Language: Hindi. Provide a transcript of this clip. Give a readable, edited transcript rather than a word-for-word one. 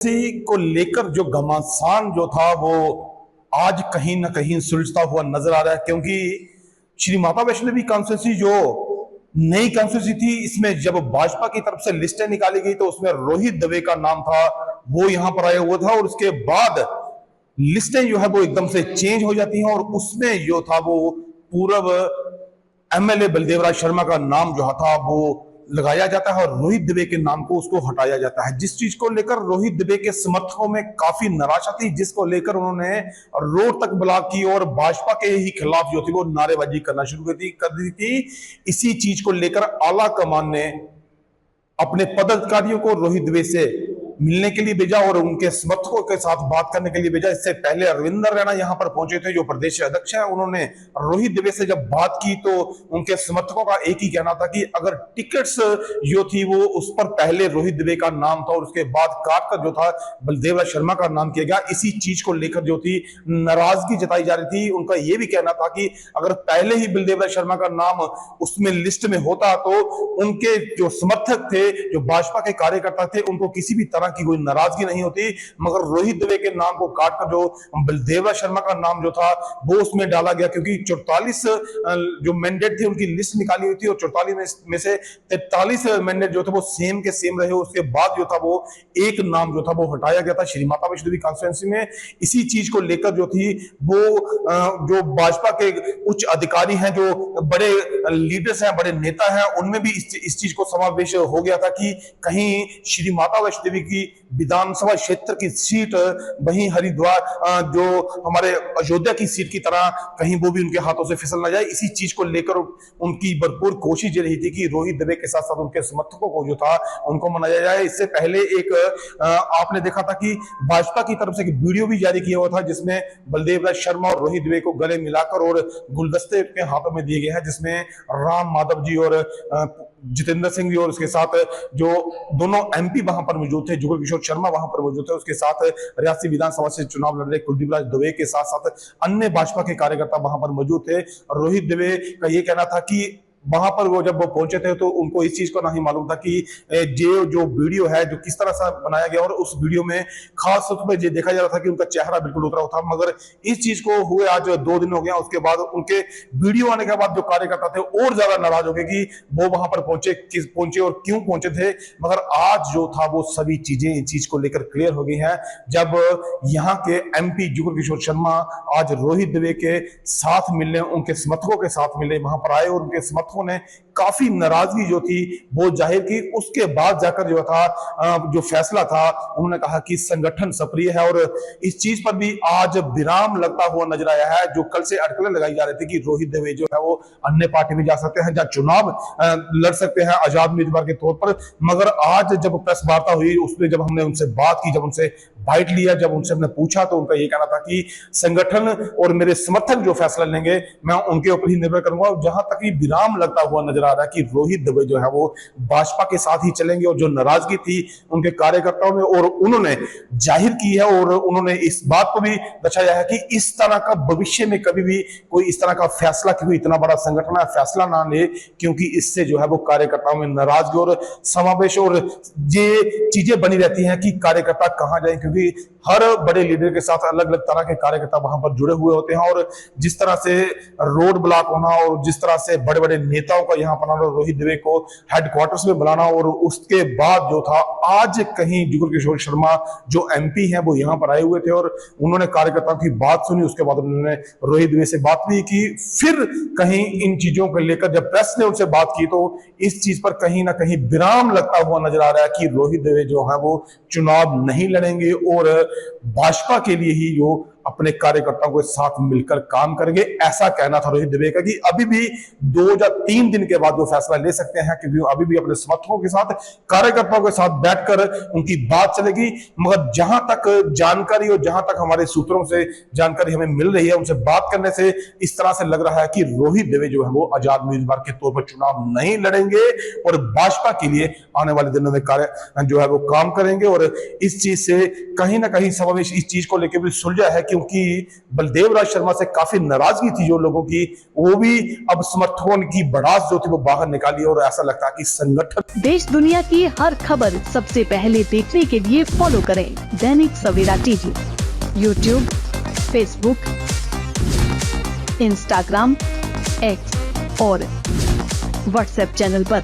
इसी को लेकर जो घमासान जो था वो आज कहीं ना कहीं सुलझता हुआ नजर आ रहा है, क्योंकि श्री माता वैष्णो देवी कॉन्स्टिट्यूंसी जो नई कॉन्स्टिट्यूंसी थी, इसमें जब भाजपा की तरफ से लिस्टें निकाली गई तो उसमें रोहित दवे का नाम था, वो यहां पर आया हुआ था। और उसके बाद लिस्टें जो है वो एकदम से चेंज हो जाती हैं और उसमें जो था वो पूर्व एमएलए बलदेवराज शर्मा का नाम जो था वो लगाया जाता है और रोहित दुबे के नाम को उसको हटाया जाता है, जिस चीज को लेकर रोहित दुबे के समर्थकों में काफी निराशा थी, जिसको लेकर उन्होंने रोड तक ब्लॉक की और भाजपा के ही खिलाफ जो थी वो नारेबाजी करना शुरू कर दी थी। इसी चीज को लेकर आला कमान ने अपने पदाधिकारियों को रोहित दुबे से मिलने के लिए भेजा और उनके समर्थकों के साथ बात करने के लिए भेजा। इससे पहले रविंदर रैना यहां पर पहुंचे थे, जो प्रदेश अध्यक्ष हैं। उन्होंने रोहित दुबे से जब बात की तो उनके समर्थकों का एक ही कहना था कि अगर टिकट्स जो थी वो उस पर पहले रोहित दुबे का नाम था और उसके बाद काट कर जो था बलदेवराज शर्मा का नाम किया गया। इसी चीज को लेकर जो थी नाराजगी जताई जा रही थी। उनका यह भी कहना था कि अगर पहले ही बलदेवराज शर्मा का नाम उसमें लिस्ट में होता तो उनके जो समर्थक थे, जो भाजपा के कार्यकर्ता थे, उनको किसी भी तरह की कोई नाराजगी नहीं होती। मगर रोहित दुबे के नाम को काटकर जो बलदेवराज शर्मा का नाम जो था वो उसमें डाला गया, क्योंकि 44 जो मैंडेट थे उनकी लिस्ट निकाली हुई थी और 44 में से 43 मैंडेट जो थे वो सेम के सेम रहे। उसके बाद जो था वो एक नाम जो था वो हटाया गया था श्री माता वैष्णो देवी कॉन्स्टिट्यूंसी में। इसी चीज को लेकर जो थी वो जो भाजपा के उच्च अधिकारी हैं, जो बड़े लीडर्स हैं, बड़े नेता हैं, उनमें भी इस चीज को समावेश हो गया था कि कहीं श्री माता वैष्णो देवी की विधानसभा क्षेत्र की सीट वहीं हरिद्वार जो हमारे अयोध्या की सीट की तरह कहीं वो भी उनके हाथों से फिसल ना जाए। इसी चीज को लेकर उनकी भरपूर कोशिश ये रही थी कि रोहित दुबे के साथ साथ उनके समर्थकों को जो था उनको मनाया जाए। इससे पहले एक आपने देखा था कि भाजपा की तरफ से एक वीडियो भी जारी किया हुआ था, जिसमें बलदेवराज शर्मा और रोहित दुबे को गले मिलाकर और गुलदस्ते उनके हाथों में दिए गए हैं, जिसमें राम माधव जी और जितेंद्र सिंह जी और उसके साथ जो दोनों एमपी वहां पर मौजूद थे, जुगल किशोर शर्मा वहां पर मौजूद थे, उसके साथ रियासी विधानसभा से चुनाव लड़ रहे कुलदीप राज दुबे के साथ साथ अन्य भाजपा के कार्यकर्ता वहां पर मौजूद थे। रोहित दुबे का यह कहना था कि वहां पर वो जब वो पहुंचे थे तो उनको इस चीज को नहीं मालूम था कि जो वीडियो है जो किस तरह से बनाया गया, और उस वीडियो में खास तौर पर ये देखा जा रहा था कि उनका चेहरा बिल्कुल उतरा था। मगर इस चीज को हुए आज 2 दिन हो गया, उसके बाद उनके वीडियो आने के बाद जो कार्यकर्ता थे और ज्यादा नाराज हो गए कि वो वहां पर पहुंचे और क्यों पहुंचे थे। मगर आज जो था वो सभी चीजें इन चीज को लेकर क्लियर हो गई हैं, जब यहाँ के एमपी जुगल किशोर शर्मा आज रोहित दुबे के साथ मिलने, उनके समर्थकों के साथ मिले, वहां पर आए और उनके समर्थकों ने काफी नाराजगी जो थी वो जाहिर की। उसके बाद जाकर जो था जो फैसला था, उन्होंने कहा कि संगठन सक्रिय है और इस चीज पर भी आज विराम लगता हुआ नजर आया है। जो कल से अटकलें लगाई जा रही थी कि रोहित दुबे जो है वो अन्य पार्टी में जा सकते हैं, जहां चुनाव लड़ सकते हैं आजाद उम्मीदवार के तौर पर। मगर आज जब प्रेस वार्ता हुई, उसमें जब हमने उनसे बात की, जब उनसे बाइट लिया, जब उनसे हमने पूछा, तो उनका ये कहना था कि संगठन और मेरे समर्थक जो फैसला लेंगे मैं उनके ऊपर ही निर्भर करूंगा। और जहां तक ही विराम लगता हुआ नजर आ रहा है कि रोहित दुबे जो है वो भाजपा के साथ ही चलेंगे, और जो नाराजगी थी उनके कार्यकर्ताओं में और उन्होंने जाहिर की है और उन्होंने इस बात को भी दर्शाया है कि इस तरह का भविष्य में कभी भी कोई इस तरह का फैसला, क्योंकि इतना बड़ा संगठन है, फैसला ना ले, क्योंकि इससे जो है वो कार्यकर्ताओं में नाराजगी और समावेश और ये चीजें बनी रहती हैं कि कार्यकर्ता कहां जाए, क्योंकि हर बड़े लीडर के साथ अलग अलग तरह के कार्यकर्ता वहां पर जुड़े हुए होते हैं। और जिस तरह से रोड ब्लॉक होना और जिस तरह से बड़े बड़े नेताओं का यहाँ पर रोहित दुबे को हेडक्वार्टर्स में बुलाना, और उसके बाद जो था आज कहीं जुगल किशोर शर्मा जो एमपी हैं वो यहाँ पर आए हुए थे और उन्होंने कार्यकर्ताओं की बात सुनी। उसके बाद उन्होंने रोहित दुबे से बात भी की। फिर कहीं इन चीजों को लेकर जब प्रेस ने उनसे बात की तो इस चीज पर कहीं ना कहीं विराम लगता हुआ नजर आ रहा है कि रोहित दुबे जो है वो चुनाव नहीं लड़ेंगे और भाजपा के लिए ही जो अपने कार्यकर्ताओं के साथ मिलकर काम करेंगे। ऐसा कहना था रोहित दुबे का कि अभी भी 2 या 3 दिन के बाद वो फैसला ले सकते हैं, क्योंकि अभी भी अपने समर्थकों के साथ, कार्यकर्ताओं के साथ बैठकर उनकी बात चलेगी। मगर जहां तक जानकारी और जहां तक हमारे सूत्रों से जानकारी हमें मिल रही है, उनसे बात करने से इस तरह से लग रहा है कि रोहित दुबे जो है वो आजाद उम्मीदवार के तौर पर चुनाव नहीं लड़ेंगे और भाजपा के लिए आने वाले दिनों में कार्य जो है वो काम करेंगे। और इस चीज से कहीं ना कहीं समावेश इस चीज को लेकर भी सुलझा है क्योंकि बलदेव राज शर्मा से काफी नाराजगी थी जो लोगों की, वो भी अब समर्थकों की भड़ास जो थी वो बाहर निकाली और ऐसा लगता है कि संगठन। देश दुनिया की हर खबर सबसे पहले देखने के लिए फॉलो करें Dainik Savera TV, YouTube, Facebook, Instagram, X और व्हाट्सएप चैनल पर।